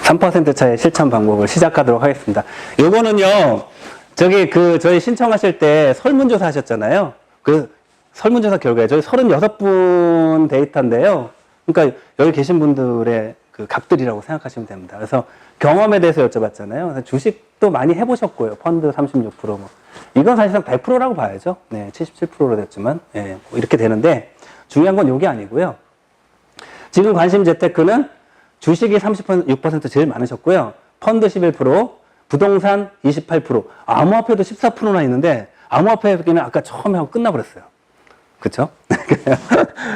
3% 차의 실천 방법을 시작하도록 하겠습니다. 요거는요, 저희 신청하실 때 설문조사 하셨잖아요. 그 설문조사 결과에 저희 36분 데이터인데요. 그러니까 여기 계신 분들의 그 값들이라고 생각하시면 됩니다. 그래서 경험에 대해서 여쭤봤잖아요. 그래서 주식도 많이 해보셨고요. 펀드 36%. 뭐. 이건 사실상 100%라고 봐야죠. 네, 77%로 됐지만. 네, 뭐 이렇게 되는데 중요한 건 이게 아니고요. 지금 관심 재테크는 주식이 36% 제일 많으셨고요. 펀드 11%, 부동산 28%, 암호화폐도 14%나 있는데 암호화폐는 아까 처음에 하고 끝나버렸어요. 그쵸?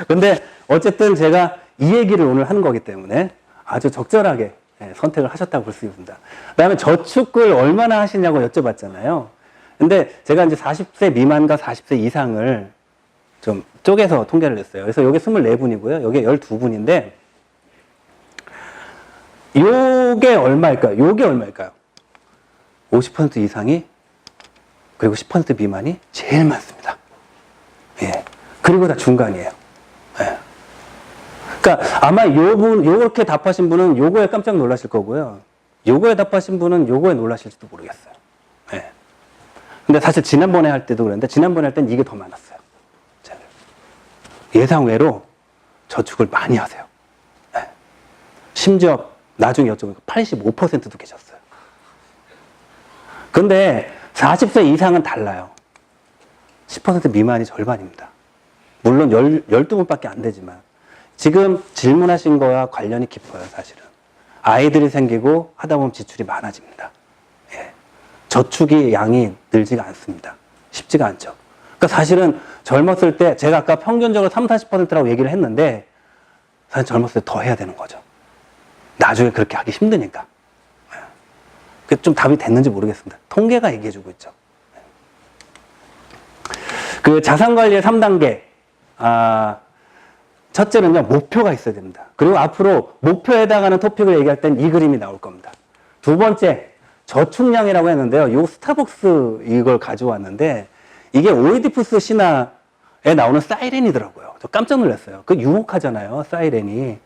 근데 어쨌든 제가 이 얘기를 오늘 하는 거기 때문에 아주 적절하게 선택을 하셨다고 볼 수 있습니다. 그 다음에 저축을 얼마나 하시냐고 여쭤봤잖아요. 근데 제가 이제 40세 미만과 40세 이상을 좀 쪼개서 통계를 냈어요. 그래서 여기 24분이고요. 여기 12분인데 요게 얼마일까요? 요게 얼마일까요? 50% 이상이 그리고 10% 미만이 제일 많습니다. 예. 그리고 다 중간이에요. 예. 그러니까 아마 요렇게 답하신 분은 요거에 깜짝 놀라실 거고요. 요거에 답하신 분은 요거에 놀라실지도 모르겠어요. 예. 근데 사실 지난번에 할 때도 그랬는데 지난번에 할 땐 이게 더 많았어요. 예상외로 저축을 많이 하세요. 예. 심지어 나중에 여쭤보니까 85%도 계셨어요. 근데 40세 이상은 달라요. 10% 미만이 절반입니다. 물론 12분밖에 안 되지만 지금 질문하신 거와 관련이 깊어요, 사실은. 아이들이 생기고 하다 보면 지출이 많아집니다. 예. 저축이 양이 늘지가 않습니다. 쉽지가 않죠. 그러니까 사실은 젊었을 때 제가 아까 평균적으로 30, 40%라고 얘기를 했는데 사실 젊었을 때 더 해야 되는 거죠. 나중에 그렇게 하기 힘드니까. 예. 좀 답이 됐는지 모르겠습니다. 통계가 얘기해주고 있죠. 그 자산관리의 3단계. 첫째는요, 목표가 있어야 됩니다. 그리고 앞으로 목표에 해당하는 토픽을 얘기할 땐 이 그림이 나올 겁니다. 두 번째, 저축량이라고 했는데요. 요 스타벅스 이걸 가져왔는데, 이게 오이디푸스 신화에 나오는 사이렌이더라고요. 저 깜짝 놀랐어요. 그 유혹하잖아요, 사이렌이.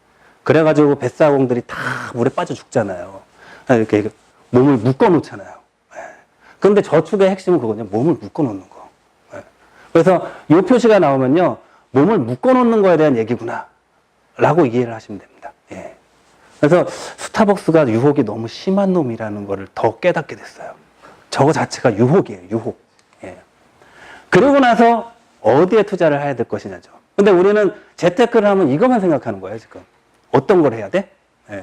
그래가지고 뱃사공들이 다 물에 빠져 죽잖아요. 이렇게 몸을 묶어 놓잖아요. 그런데 저축의 핵심은 그거냐, 몸을 묶어 놓는 거. 그래서 이 표시가 나오면요, 몸을 묶어놓는 거에 대한 얘기구나 라고 이해를 하시면 됩니다. 예. 그래서 스타벅스가 유혹이 너무 심한 놈이라는 거를 더 깨닫게 됐어요. 저거 자체가 유혹이에요, 유혹. 예. 그러고 나서 어디에 투자를 해야 될 것이냐죠. 근데 우리는 재테크를 하면 이것만 생각하는 거예요, 지금. 어떤 걸 해야 돼? 예.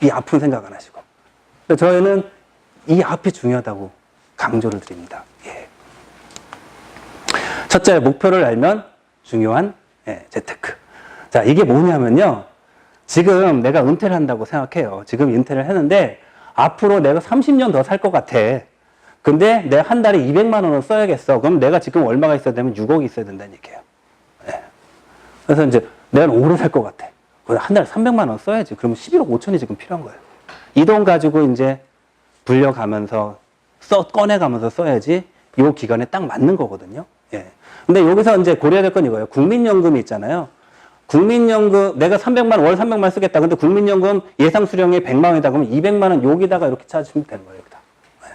이 앞은 생각 안 하시고. 저희는 이 앞이 중요하다고 강조를 드립니다. 예. 첫째, 목표를 알면 중요한 재테크. 자, 이게 뭐냐면요. 지금 내가 은퇴를 한다고 생각해요. 지금 은퇴를 했는데 앞으로 내가 30년 더 살 것 같아. 근데 내가 한 달에 200만 원을 써야겠어. 그럼 내가 지금 얼마가 있어야 되면 6억이 있어야 된다는 얘기예요. 예. 그래서 이제 내가 오래 살 것 같아. 한 달에 300만 원 써야지. 그러면 11억 5천이 지금 필요한 거예요. 이 돈 가지고 이제 불려가면서 꺼내가면서 써야지 이 기간에 딱 맞는 거거든요. 예. 근데 여기서 이제 고려해야 될 건 이거예요. 국민연금이 있잖아요. 국민연금, 내가 300만, 월 300만 쓰겠다. 근데 국민연금 예상 수령이 100만 원이다. 그러면 200만 원 여기다가 이렇게 찾으시면 되는 거예요. 여기다. 예.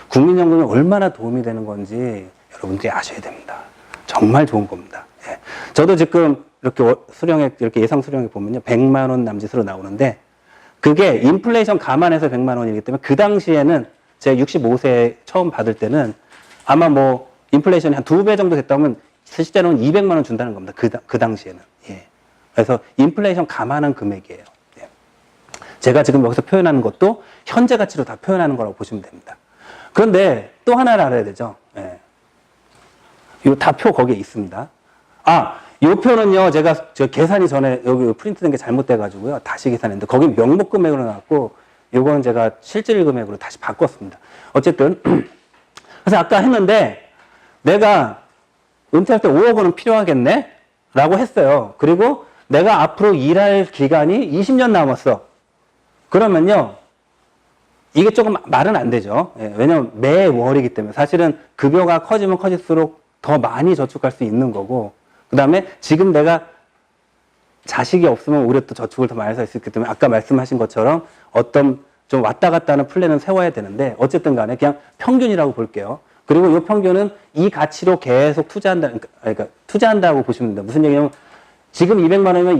국민연금이 얼마나 도움이 되는 건지 여러분들이 아셔야 됩니다. 정말 좋은 겁니다. 예. 저도 지금 이렇게 수령액, 이렇게 예상 수령액 보면요. 100만 원 남짓으로 나오는데 그게 인플레이션 감안해서 100만 원이기 때문에 그 당시에는 제가 65세 처음 받을 때는 아마 뭐 인플레이션이 한 2배 정도 됐다면 실제로는 200만 원 준다는 겁니다. 그 당시에는. 예. 그래서 인플레이션 감안한 금액이에요. 예. 제가 지금 여기서 표현하는 것도 현재 가치로 다 표현하는 거라고 보시면 됩니다. 그런데 또 하나를 알아야 되죠. 예. 요 다 표 거기에 있습니다. 요 표는요, 저 계산이 전에 여기 프린트된 게 잘못돼가지고요. 다시 계산했는데, 거기 명목 금액으로 나왔고, 요거는 제가 실질 금액으로 다시 바꿨습니다. 어쨌든, 그래서 아까 했는데, 내가 은퇴할 때 5억 원은 필요하겠네? 라고 했어요. 그리고 내가 앞으로 일할 기간이 20년 남았어. 그러면요, 이게 조금 말은 안 되죠. 예, 왜냐면 매월이기 때문에. 사실은 급여가 커지면 커질수록 더 많이 저축할 수 있는 거고, 그 다음에 지금 내가 자식이 없으면 오히려 또 저축을 더 많이 할 수 있기 때문에 아까 말씀하신 것처럼 어떤 좀 왔다 갔다 하는 플랜을 세워야 되는데 어쨌든 간에 그냥 평균이라고 볼게요. 그리고 이 평균은 이 가치로 계속 그러니까 투자한다고 보시면 됩니다. 무슨 얘기냐면 지금 200만 원이면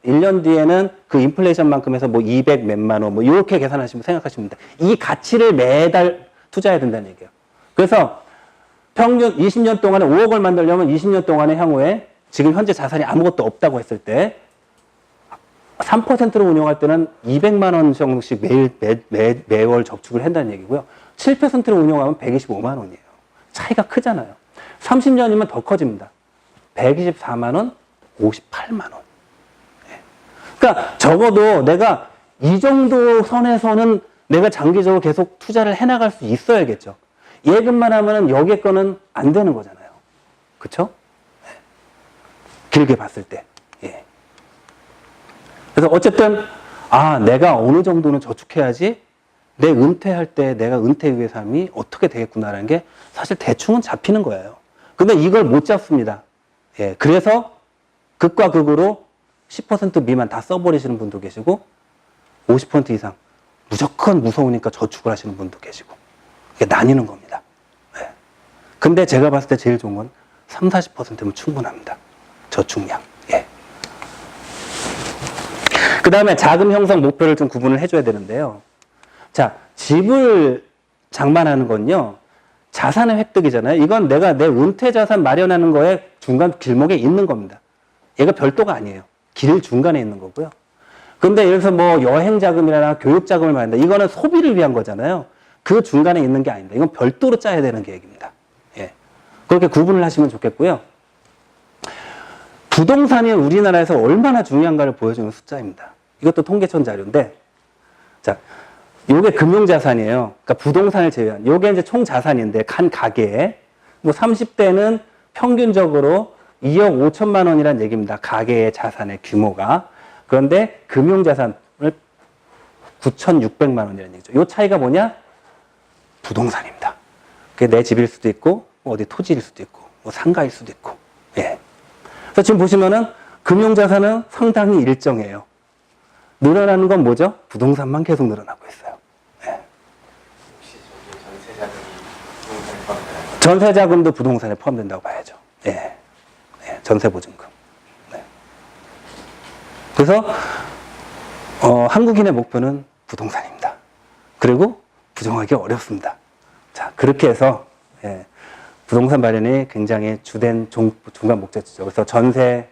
1년 뒤에는 그 인플레이션만큼 해서 뭐 200 몇만 원, 뭐 이렇게 계산하시면 생각하시면 됩니다. 이 가치를 매달 투자해야 된다는 얘기예요. 그래서 평균 20년 동안에 5억을 만들려면 20년 동안의 향후에 지금 현재 자산이 아무것도 없다고 했을 때 3%로 운용할 때는 200만 원 정도씩 매월 저축을 한다는 얘기고요. 7%로 운용하면 125만 원이에요. 차이가 크잖아요. 30년이면 더 커집니다. 124만 원, 58만 원. 그러니까 적어도 내가 이 정도 선에서는 내가 장기적으로 계속 투자를 해나갈 수 있어야겠죠. 예금만 하면은 여기에 거는 안 되는 거잖아요. 그쵸? 길게 봤을 때. 예. 그래서 어쨌든, 내가 어느 정도는 저축해야지 내 은퇴할 때 내가 은퇴 이후의 삶이 어떻게 되겠구나라는 게 사실 대충은 잡히는 거예요. 근데 이걸 못 잡습니다. 예. 그래서 극과 극으로 10% 미만 다 써버리시는 분도 계시고 50% 이상 무조건 무서우니까 저축을 하시는 분도 계시고 이게 나뉘는 겁니다. 예. 근데 제가 봤을 때 제일 좋은 건 30, 40%면 충분합니다. 저축량. 예. 그 다음에 자금 형성 목표를 좀 구분을 해줘야 되는데요. 자, 집을 장만하는 건요, 자산의 획득이잖아요. 이건 내가 내 은퇴 자산 마련하는 거에 중간 길목에 있는 겁니다. 얘가 별도가 아니에요. 길 중간에 있는 거고요. 근데 예를 들어서 뭐 여행 자금이나 교육 자금을 마련한다. 이거는 소비를 위한 거잖아요. 그 중간에 있는 게 아닙니다. 이건 별도로 짜야 되는 계획입니다. 예. 그렇게 구분을 하시면 좋겠고요. 부동산이 우리나라에서 얼마나 중요한가를 보여주는 숫자입니다. 이것도 통계청 자료인데, 자, 요게 금융자산이에요. 그러니까 부동산을 제외한. 요게 이제 총 자산인데, 한 가게에. 뭐 30대는 평균적으로 2억 5천만 원이라는 얘기입니다. 가계의 자산의 규모가. 그런데 금융자산을 9,600만 원이라는 얘기죠. 요 차이가 뭐냐? 부동산입니다. 그게 내 집일 수도 있고, 뭐 어디 토지일 수도 있고, 뭐 상가일 수도 있고. 예. 그래서 지금 보시면은 금융자산은 상당히 일정해요. 늘어나는 건 뭐죠? 부동산만 계속 늘어나고 있어요. 예. 혹시 전세자금이 부동산에 포함되나요? 전세자금도 부동산에 포함된다고 봐야죠. 예. 예. 전세보증금. 네. 그래서 한국인의 목표는 부동산입니다. 그리고 부정하기 어렵습니다. 자, 그렇게 해서 예. 부동산 마련이 굉장히 주된 중간 목적지죠. 그래서 전세,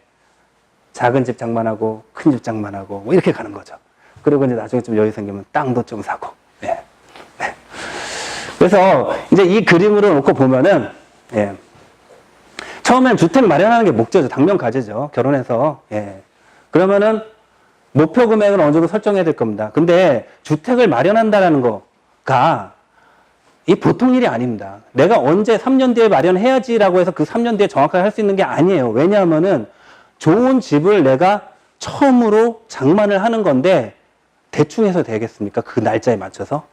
작은 집 장만하고, 큰 집 장만하고, 뭐 이렇게 가는 거죠. 그리고 이제 나중에 좀 여유 생기면 땅도 좀 사고. 예. 네. 그래서 이제 이 그림으로 놓고 보면은, 예. 처음엔 주택 마련하는 게 목적이죠. 당면 과제죠. 결혼해서. 예. 그러면은 목표 금액을 어느 정도 설정해야 될 겁니다. 근데 주택을 마련한다라는 거가 이 보통 일이 아닙니다. 내가 언제 3년 뒤에 마련해야지라고 해서 그 3년 뒤에 정확하게 할 수 있는 게 아니에요. 왜냐하면은 좋은 집을 내가 처음으로 장만을 하는 건데 대충 해서 되겠습니까? 그 날짜에 맞춰서.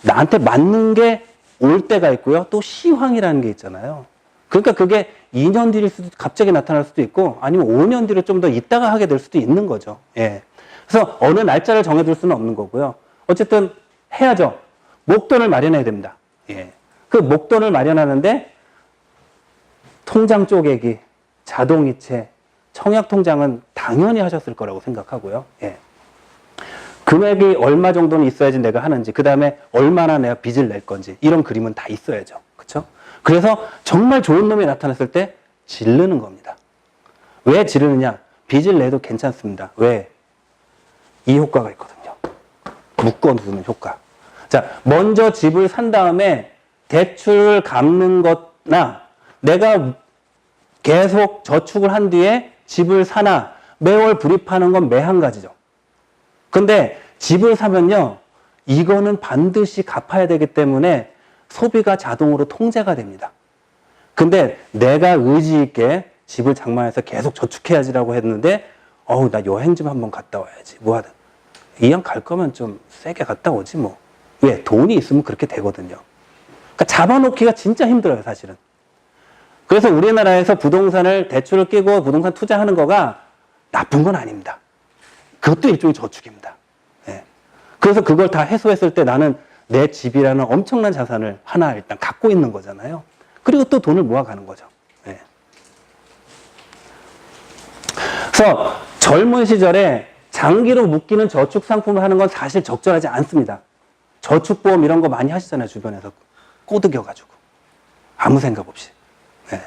나한테 맞는 게 올 때가 있고요. 또 시황이라는 게 있잖아요. 그러니까 그게 2년 뒤일 수도 갑자기 나타날 수도 있고 아니면 5년 뒤로 좀 더 있다가 하게 될 수도 있는 거죠. 예. 그래서 어느 날짜를 정해둘 수는 없는 거고요. 어쨌든 해야죠. 목돈을 마련해야 됩니다. 예. 그 목돈을 마련하는데 통장 쪼개기, 자동이체, 청약통장은 당연히 하셨을 거라고 생각하고요. 예. 금액이 얼마 정도는 있어야지 내가 하는지, 그 다음에 얼마나 내가 빚을 낼 건지, 이런 그림은 다 있어야죠. 그쵸? 그래서 정말 좋은 놈이 나타났을 때 지르는 겁니다. 왜 지르느냐? 빚을 내도 괜찮습니다. 왜? 이 효과가 있거든요. 묶어두는 효과. 자, 먼저 집을 산 다음에 대출을 갚는 것나 내가 계속 저축을 한 뒤에 집을 사나 매월 불입하는 건 매 한 가지죠. 근데 집을 사면요, 이거는 반드시 갚아야 되기 때문에 소비가 자동으로 통제가 됩니다. 근데 내가 의지 있게 집을 장만해서 계속 저축해야지라고 했는데 나 여행 좀 한번 갔다 와야지. 뭐 하든. 이왕 갈 거면 좀 세게 갔다 오지 뭐. 왜? 돈이 있으면 그렇게 되거든요. 그러니까 잡아놓기가 진짜 힘들어요, 사실은. 그래서 우리나라에서 부동산을 대출을 끼고 부동산 투자하는 거가 나쁜 건 아닙니다. 그것도 일종의 저축입니다. 예. 그래서 그걸 다 해소했을 때 나는 내 집이라는 엄청난 자산을 하나 일단 갖고 있는 거잖아요. 그리고 또 돈을 모아가는 거죠. 예. 그래서 젊은 시절에 장기로 묶이는 저축 상품을 하는 건 사실 적절하지 않습니다. 저축보험 이런 거 많이 하시잖아요. 주변에서 꼬드겨가지고 아무 생각 없이. 예.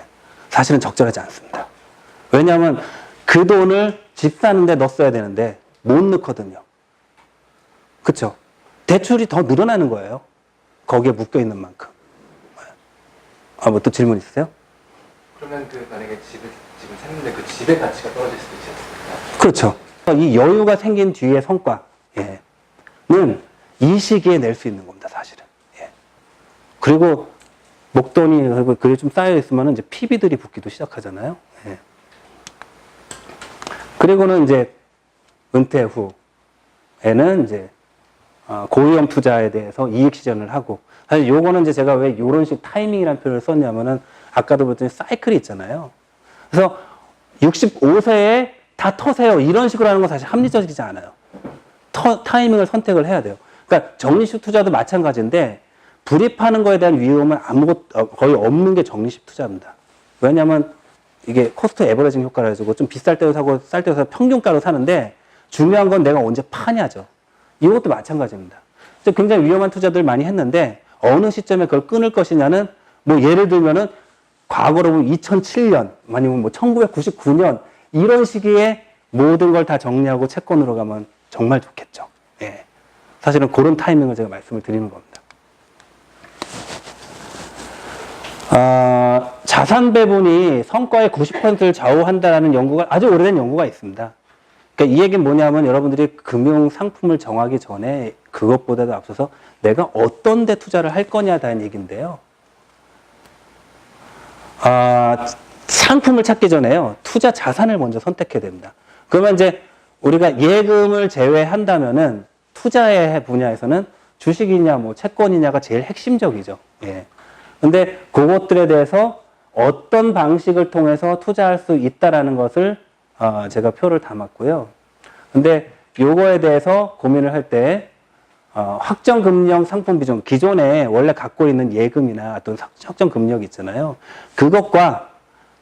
사실은 적절하지 않습니다. 왜냐하면 그 돈을 집 사는데 넣었어야 되는데 못 넣거든요. 그쵸? 대출이 더 늘어나는 거예요. 거기에 묶여있는 만큼. 뭐 또 질문 있으세요? 그러면 그 만약에 집을 샀는데 그 집의 가치가 떨어질 수도 있지 않습니까? 그렇죠. 이 여유가 생긴 뒤의 성과는 이 시기에 낼 수 있는 겁니다, 사실은. 예. 그리고 목돈이 그게 좀 쌓여 있으면 이제 PB들이 붙기도 시작하잖아요. 예. 그리고는 이제 은퇴 후에는 이제 고위험 투자에 대해서 이익 실현을 하고, 사실 요거는 이제 제가 왜 이런 식 타이밍이라는 표현을 썼냐면은 아까도 봤더니 사이클이 있잖아요. 그래서 65세에 다 터세요. 이런 식으로 하는 건 사실 합리적이지 않아요. 타이밍을 선택을 해야 돼요. 그러니까 적립식 투자도 마찬가지인데 불입하는 거에 대한 위험은 거의 없는 게 적립식 투자입니다. 왜냐하면 이게 코스트 에버리징 효과라 해가지고 좀 비쌀 때도 사고 쌀 때도 사고 평균가로 사는데 중요한 건 내가 언제 파냐죠. 이것도 마찬가지입니다. 굉장히 위험한 투자들 많이 했는데 어느 시점에 그걸 끊을 것이냐는 뭐 예를 들면은 과거로 보면 2007년 아니면 뭐 1999년 이런 시기에 모든 걸 다 정리하고 채권으로 가면 정말 좋겠죠. 예. 사실은 그런 타이밍을 제가 말씀을 드리는 겁니다. 자산 배분이 성과의 90%를 좌우한다는 연구가 아주 오래된 연구가 있습니다. 그러니까 이 얘기는 뭐냐면 여러분들이 금융 상품을 정하기 전에 그것보다도 앞서서 내가 어떤 데 투자를 할 거냐라는 얘기인데요. 상품을 찾기 전에요. 투자 자산을 먼저 선택해야 됩니다. 그러면 이제 우리가 예금을 제외한다면은 투자의 분야에서는 주식이냐 뭐 채권이냐가 제일 핵심적이죠. 예. 근데 그것들에 대해서 어떤 방식을 통해서 투자할 수 있다라는 것을 제가 표를 담았고요. 근데 요거에 대해서 고민을 할 때 확정금리형 상품 비중, 기존에 원래 갖고 있는 예금이나 어떤 확정금리형이 있잖아요. 그것과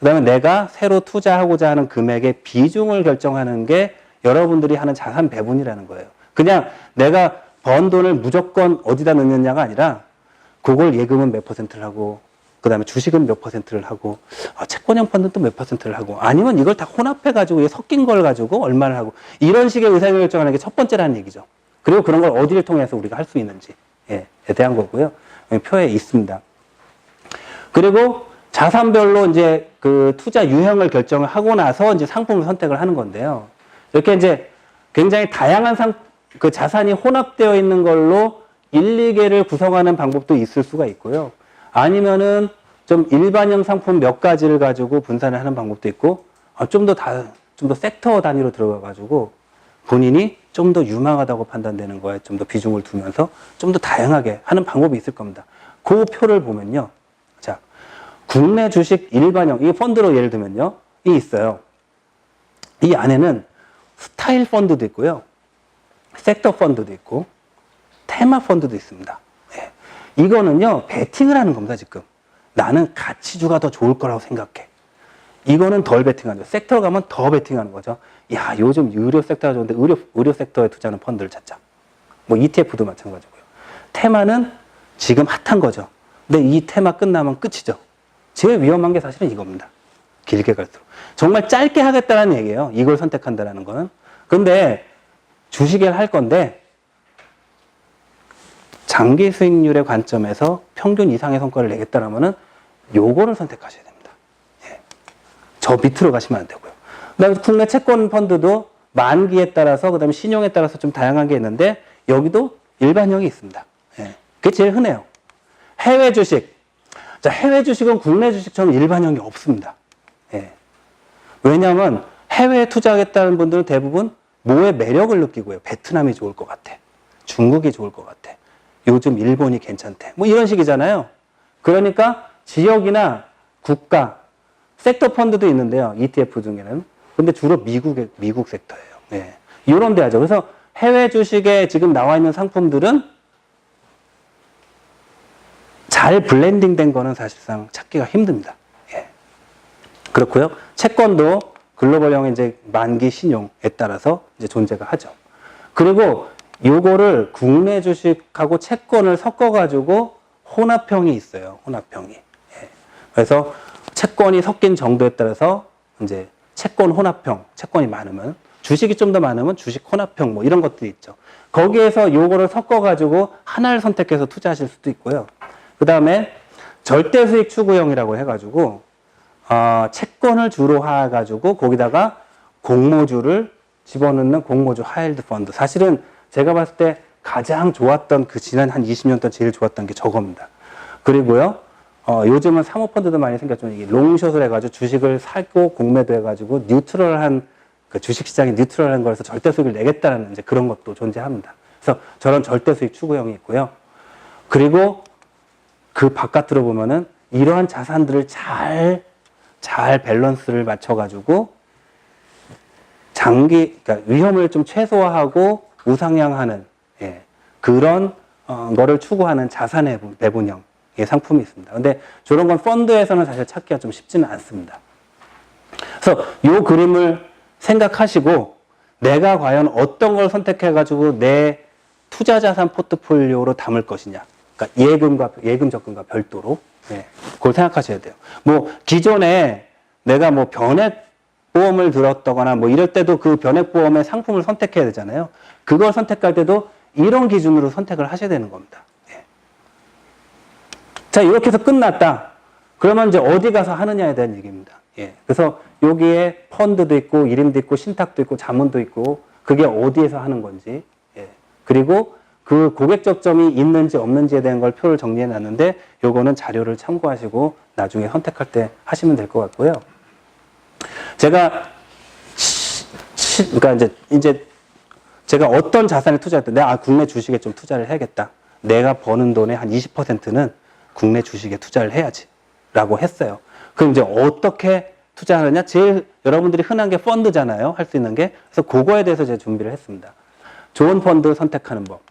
그다음에 내가 새로 투자하고자 하는 금액의 비중을 결정하는 게 여러분들이 하는 자산 배분이라는 거예요. 그냥 내가 번 돈을 무조건 어디다 넣느냐가 아니라 그걸 예금은 몇 퍼센트를 하고 그다음에 주식은 몇 퍼센트를 하고 채권형 펀드는 또 몇 퍼센트를 하고 아니면 이걸 다 혼합해가지고 섞인 걸 가지고 얼마를 하고 이런 식의 의사결정을 결정하는 게 첫 번째라는 얘기죠. 그리고 그런 걸 어디를 통해서 우리가 할 수 있는지에 대한 거고요. 표에 있습니다. 그리고 자산별로 이제 그 투자 유형을 결정을 하고 나서 이제 상품을 선택을 하는 건데요. 이렇게 이제 굉장히 다양한 그 자산이 혼합되어 있는 걸로 1, 2개를 구성하는 방법도 있을 수가 있고요. 아니면은 좀 일반형 상품 몇 가지를 가지고 분산을 하는 방법도 있고, 좀 더 섹터 단위로 들어가가지고 본인이 좀 더 유망하다고 판단되는 거에 좀 더 비중을 두면서 좀 더 다양하게 하는 방법이 있을 겁니다. 그 표를 보면요. 자, 국내 주식 일반형, 이 펀드로 예를 들면요. 이 있어요. 이 안에는 스타일 펀드도 있고요. 섹터 펀드도 있고, 테마 펀드도 있습니다. 네. 이거는요, 베팅을 하는 겁니다, 지금. 나는 가치주가 더 좋을 거라고 생각해. 이거는 덜 베팅하죠. 섹터로 가면 더 베팅하는 거죠. 야, 요즘 의료 섹터가 좋은데 의료 섹터에 투자하는 펀드를 찾자. 뭐 ETF도 마찬가지고요. 테마는 지금 핫한 거죠. 근데 이 테마 끝나면 끝이죠. 제일 위험한 게 사실은 이겁니다. 길게 갈수록. 정말 짧게 하겠다는 얘기예요. 이걸 선택한다는 거는. 근데 주식을 할 건데 장기 수익률의 관점에서 평균 이상의 성과를 내겠다라면은 요거를 선택하셔야 됩니다. 예. 저 밑으로 가시면 안 되고요. 그다음에 국내 채권 펀드도 만기에 따라서 그다음에 신용에 따라서 좀 다양한 게 있는데 여기도 일반형이 있습니다. 예. 그게 제일 흔해요. 해외 주식. 자, 해외 주식은 국내 주식처럼 일반형이 없습니다. 예. 왜냐하면 해외에 투자하겠다는 분들은 대부분 뭐의 매력을 느끼고요. 베트남이 좋을 것 같아. 중국이 좋을 것 같아. 요즘 일본이 괜찮대. 뭐 이런 식이잖아요. 그러니까 지역이나 국가, 섹터 펀드도 있는데요. ETF 중에는. 근데 주로 미국 섹터예요. 예. 이런 데 하죠. 그래서 해외 주식에 지금 나와 있는 상품들은 잘 블렌딩 된 거는 사실상 찾기가 힘듭니다. 예. 그렇고요. 채권도 글로벌형 이제 만기 신용에 따라서 이제 존재가 하죠. 그리고 요거를 국내 주식하고 채권을 섞어가지고 혼합형이 있어요. 혼합형이. 예. 그래서 채권이 섞인 정도에 따라서 이제 채권 혼합형, 채권이 많으면 주식이 좀 더 많으면 주식 혼합형 뭐 이런 것들이 있죠. 거기에서 요거를 섞어가지고 하나를 선택해서 투자하실 수도 있고요. 그 다음에 절대 수익 추구형이라고 해가지고 채권을 주로 해가지고 거기다가 공모주를 집어넣는 공모주 하이힐드 펀드. 사실은 제가 봤을 때 가장 좋았던 그 지난 한 20년 동안 제일 좋았던 게 저겁니다. 그리고요, 요즘은 사모펀드도 많이 생겼지만 이게 롱숏을 해가지고 주식을 사고 공매도 해가지고 뉴트럴한 그 주식시장이 뉴트럴한 거라서 절대 수익을 내겠다는 이제 그런 것도 존재합니다. 그래서 저런 절대 수익 추구형이 있고요. 그리고 그 바깥으로 보면은 이러한 자산들을 잘 밸런스를 맞춰가지고 그러니까 위험을 좀 최소화하고 우상향하는, 예, 그런 거를 추구하는 자산의 배분형의 상품이 있습니다. 근데 저런 건 펀드에서는 사실 찾기가 좀 쉽지는 않습니다. 그래서 이 그림을 생각하시고 내가 과연 어떤 걸 선택해가지고 내 투자 자산 포트폴리오로 담을 것이냐. 그러니까 예금 적금과 별도로. 예, 그걸 생각하셔야 돼요. 뭐 기존에 내가 뭐 변액보험을 들었다거나 뭐 이럴 때도 그 변액보험의 상품을 선택해야 되잖아요. 그걸 선택할 때도 이런 기준으로 선택을 하셔야 되는 겁니다. 예. 자, 이렇게 해서 끝났다. 그러면 이제 어디 가서 하느냐에 대한 얘기입니다. 예. 그래서 여기에 펀드도 있고, 일임도 있고, 신탁도 있고, 자문도 있고, 그게 어디에서 하는 건지, 예. 그리고 그 고객 접점이 있는지 없는지에 대한 걸 표를 정리해 놨는데, 요거는 자료를 참고하시고, 나중에 선택할 때 하시면 될 것 같고요. 제가, 그러니까 이제 제가 어떤 자산에 투자할 때, 내가 국내 주식에 좀 투자를 해야겠다. 내가 버는 돈의 한 20%는 국내 주식에 투자를 해야지. 라고 했어요. 그럼 이제 어떻게 투자하느냐? 제일 여러분들이 흔한 게 펀드잖아요. 할 수 있는 게. 그래서 그거에 대해서 제가 준비를 했습니다. 좋은 펀드 선택하는 법.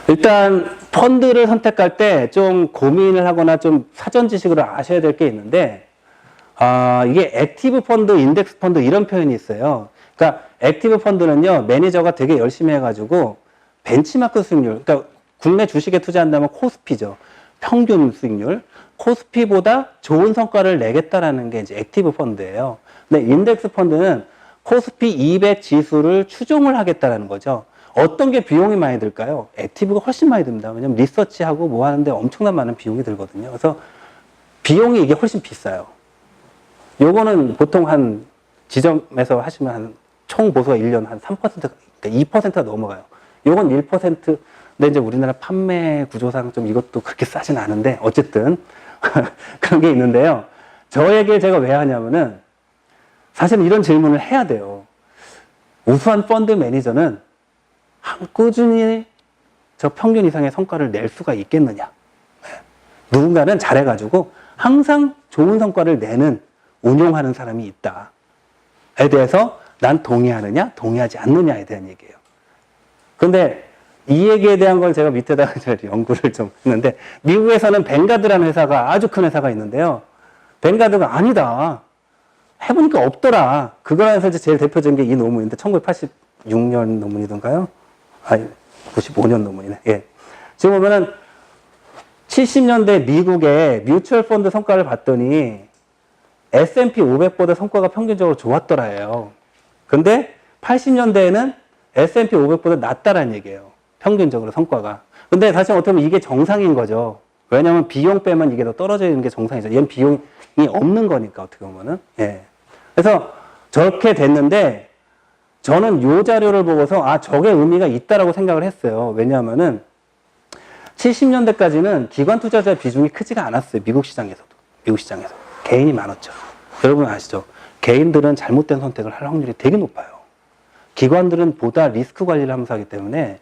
일단 펀드를 선택할 때 좀 고민을 하거나 좀 사전 지식으로 아셔야 될 게 있는데, 이게 액티브 펀드, 인덱스 펀드 이런 표현이 있어요. 그러니까 액티브 펀드는요, 매니저가 되게 열심히 해가지고 벤치마크 수익률, 그러니까 국내 주식에 투자한다면 코스피죠. 평균 수익률, 코스피보다 좋은 성과를 내겠다라는 게 이제 액티브 펀드예요. 근데 인덱스 펀드는 코스피 200 지수를 추종을 하겠다라는 거죠. 어떤 게 비용이 많이 들까요? 액티브가 훨씬 많이 듭니다. 왜냐면 리서치하고 뭐 하는데 엄청난 많은 비용이 들거든요. 그래서 비용이 이게 훨씬 비싸요. 요거는 보통 한 지점에서 하시면 한 총 보수가 1년 한 3%, 그러니까 2%가 넘어가요. 요건 1%, 근데 이제 우리나라 판매 구조상 좀 이것도 그렇게 싸진 않은데, 어쨌든, 그런 게 있는데요. 저에게 제가 왜 하냐면은, 사실 이런 질문을 해야 돼요. 우수한 펀드 매니저는 꾸준히 저 평균 이상의 성과를 낼 수가 있겠느냐. 누군가는 잘해가지고 항상 좋은 성과를 내는, 운용하는 사람이 있다에 대해서 난 동의하느냐, 동의하지 않느냐에 대한 얘기예요. 근데 이 얘기에 대한 걸 제가 밑에다가 연구를 좀 했는데, 미국에서는 벵가드라는 회사가, 아주 큰 회사가 있는데요. 벵가드가 아니다. 해보니까 없더라. 그거에서 제일 대표적인 게 이 논문인데, 1986년 논문이던가요? 95년 논문이네. 예. 지금 보면은 70년대 미국의 뮤추얼 펀드 성과를 봤더니 S&P 500보다 성과가 평균적으로 좋았더라예요. 근데 80년대에는 S&P 500보다 낫다라는 얘기예요. 평균적으로 성과가. 근데 사실 어떻게 보면 이게 정상인 거죠. 왜냐면 비용 빼면 이게 더 떨어지는 게 정상이죠. 얘는 비용이 없는 거니까, 어떻게 보면은. 예. 그래서 저렇게 됐는데, 저는 요 자료를 보고서, 저게 의미가 있다라고 생각을 했어요. 왜냐하면은, 70년대까지는 기관 투자자 비중이 크지가 않았어요. 미국 시장에서도. 미국 시장에서. 개인이 많았죠. 여러분 아시죠? 개인들은 잘못된 선택을 할 확률이 되게 높아요. 기관들은 보다 리스크 관리를 하면서 하기 때문에,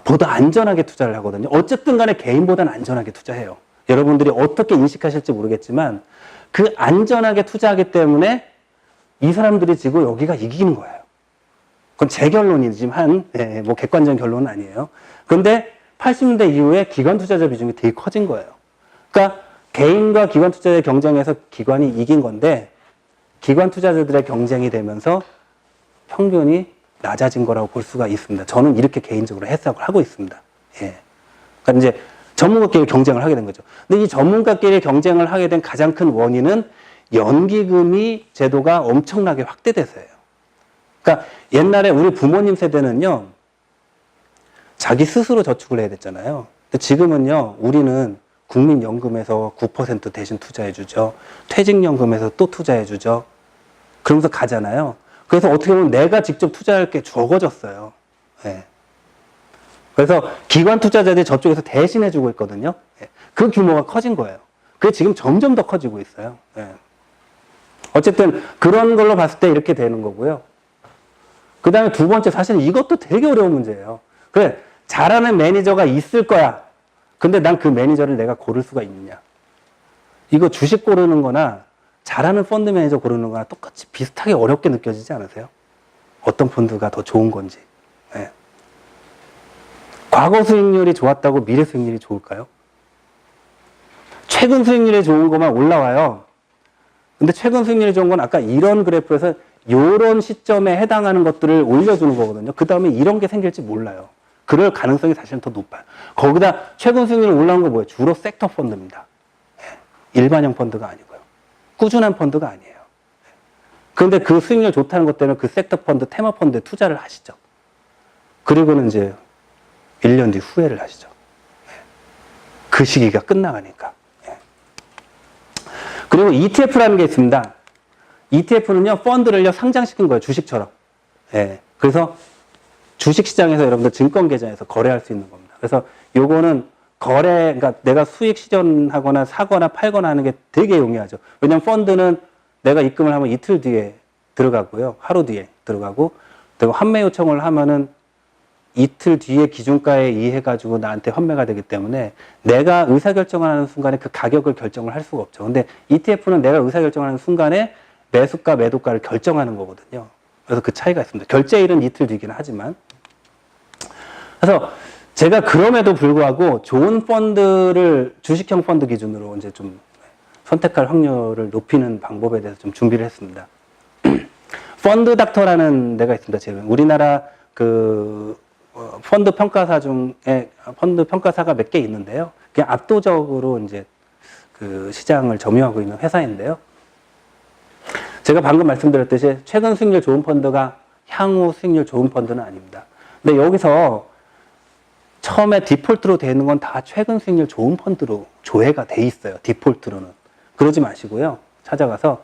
보다 안전하게 투자를 하거든요. 어쨌든 간에 개인보다는 안전하게 투자해요. 여러분들이 어떻게 인식하실지 모르겠지만 그 안전하게 투자하기 때문에 이 사람들이 지고 여기가 이기는 거예요. 그건 제 결론이지만 뭐 객관적인 결론은 아니에요. 그런데 80년대 이후에 기관 투자자 비중이 되게 커진 거예요. 그러니까 개인과 기관 투자자의 경쟁에서 기관이 이긴 건데 기관 투자자들의 경쟁이 되면서 평균이 낮아진 거라고 볼 수가 있습니다. 저는 이렇게 개인적으로 해석을 하고 있습니다. 예. 그러니까 이제 전문가끼리 경쟁을 하게 된 거죠. 근데 이 전문가끼리 경쟁을 하게 된 가장 큰 원인은 연기금이 제도가 엄청나게 확대돼서예요. 그러니까 옛날에 우리 부모님 세대는요, 자기 스스로 저축을 해야 됐잖아요. 근데 지금은요, 우리는 국민연금에서 9% 대신 투자해주죠. 퇴직연금에서 또 해주죠. 그러면서 가잖아요. 그래서 어떻게 보면 내가 직접 투자할 게 적어졌어요. 예. 그래서 기관 투자자들이 저쪽에서 대신해주고 있거든요. 예. 그 규모가 커진 거예요. 그게 지금 점점 더 커지고 있어요. 예. 어쨌든 그런 걸로 봤을 때 이렇게 되는 거고요. 그 다음에 두 번째, 사실 이것도 되게 어려운 문제예요. 그래, 잘하는 매니저가 있을 거야. 근데 난 그 매니저를 내가 고를 수가 있느냐. 이거 주식 고르는 거나 잘하는 펀드 매니저 고르는 거나 똑같이 비슷하게 어렵게 느껴지지 않으세요? 어떤 펀드가 더 좋은 건지. 예. 과거 수익률이 좋았다고 미래 수익률이 좋을까요? 최근 수익률이 좋은 것만 올라와요. 근데 최근 수익률이 좋은 건 아까 이런 그래프에서 이런 시점에 해당하는 것들을 올려주는 거거든요. 그 다음에 이런 게 생길지 몰라요. 그럴 가능성이 사실은 더 높아요. 거기다 최근 수익률이 올라온 건 뭐예요? 주로 섹터 펀드입니다. 예. 일반형 펀드가 아니고요. 꾸준한 펀드가 아니에요. 그런데 그 수익률 좋다는 것 때문에 그 섹터 펀드, 테마 펀드에 투자를 하시죠. 그리고는 이제 1년 뒤 후회를 하시죠. 예. 그 시기가 끝나가니까. 예. 그리고 ETF라는 게 있습니다. ETF는요, 펀드를요, 상장시킨 거예요. 주식처럼. 예. 그래서 주식시장에서 여러분들 증권계좌에서 거래할 수 있는 겁니다. 그래서 요거는 그러니까 내가 수익 실현하거나 사거나 팔거나 하는 게 되게 용이하죠. 왜냐면 펀드는 내가 입금을 하면 이틀 뒤에 들어가고요. 하루 뒤에 들어가고, 그리고 환매 요청을 하면은 이틀 뒤에 기준가에 의해가지고 나한테 환매가 되기 때문에 내가 의사결정을 하는 순간에 그 가격을 결정을 할 수가 없죠. 근데 ETF는 내가 의사결정을 하는 순간에 매수가, 매도가를 결정하는 거거든요. 그래서 그 차이가 있습니다. 결제일은 이틀 뒤기는 하지만. 그래서 제가 그럼에도 불구하고 좋은 펀드를 주식형 펀드 기준으로 이제 좀 선택할 확률을 높이는 방법에 대해서 좀 준비를 했습니다. 펀드 닥터라는 데가 있습니다. 지금 우리나라 그 펀드 평가사 중에 펀드 평가사가 몇 개 있는데요. 그냥 압도적으로 이제 그 시장을 점유하고 있는 회사인데요. 제가 방금 말씀드렸듯이 최근 수익률 좋은 펀드가 향후 수익률 좋은 펀드는 아닙니다. 근데 여기서 처음에 디폴트로 되어 있는 건 다 최근 수익률 좋은 펀드로 조회가 돼 있어요. 디폴트로는. 그러지 마시고요. 찾아가서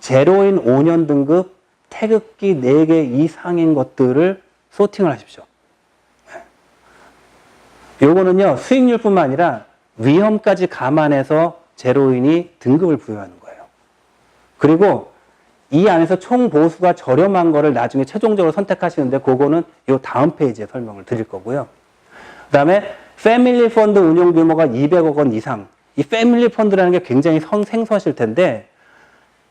제로인 5년 등급 태극기 4개 이상인 것들을 소팅을 하십시오. 요거는요, 수익률뿐만 아니라 위험까지 감안해서 제로인이 등급을 부여하는 거예요. 그리고 이 안에서 총 보수가 저렴한 거를 나중에 최종적으로 선택하시는데 그거는 이 다음 페이지에 설명을 드릴 거고요. 그 다음에 패밀리 펀드 운용 규모가 200억 원 이상. 이 패밀리 펀드라는 게 굉장히 생소하실 텐데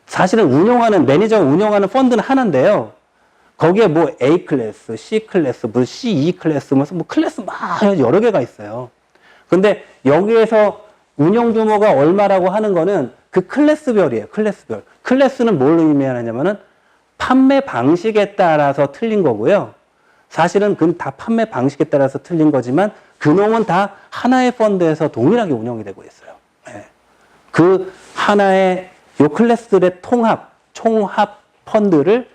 사실은 매니저가 운영하는 펀드는 하나인데요. 거기에 뭐 A 클래스, C 클래스, 뭐 C2 클래스, 뭐 클래스 막 여러 개가 있어요. 근데 여기에서 운용 규모가 얼마라고 하는 거는 그 클래스별이에요. 클래스별. 클래스는 뭘 의미하냐면은 판매 방식에 따라서 틀린 거고요. 사실은 그건 다 판매 방식에 따라서 틀린 거지만 그놈은 다 하나의 펀드에서 동일하게 운영이 되고 있어요. 네. 그 하나의 요 클래스들의 총합 펀드를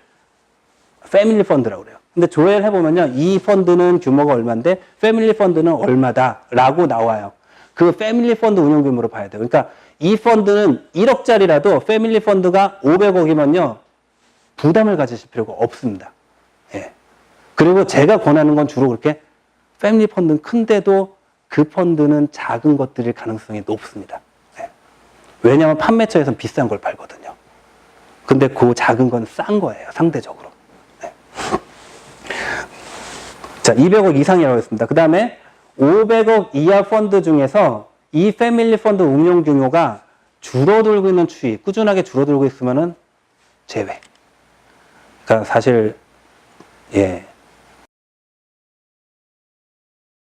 패밀리 펀드라고 그래요. 근데 조회를 해보면요. 이 펀드는 규모가 얼마인데 패밀리 펀드는 얼마다라고 나와요. 그 패밀리 펀드 운용 규모로 봐야 돼요. 그러니까 이 펀드는 1억짜리라도 패밀리 펀드가 500억이면요. 부담을 가지실 필요가 없습니다. 예. 그리고 제가 권하는 건 주로 그렇게 패밀리 펀드는 큰데도 그 펀드는 작은 것들일 가능성이 높습니다. 예. 왜냐하면 판매처에서는 비싼 걸 팔거든요. 근데 그 작은 건 싼 거예요. 상대적으로. 예. 자, 200억 이상이라고 했습니다. 그 다음에 500억 이하 펀드 중에서 이 패밀리 펀드 운용 규모가 줄어들고 있는 추이, 꾸준하게 줄어들고 있으면은 제외. 그러니까 사실 예.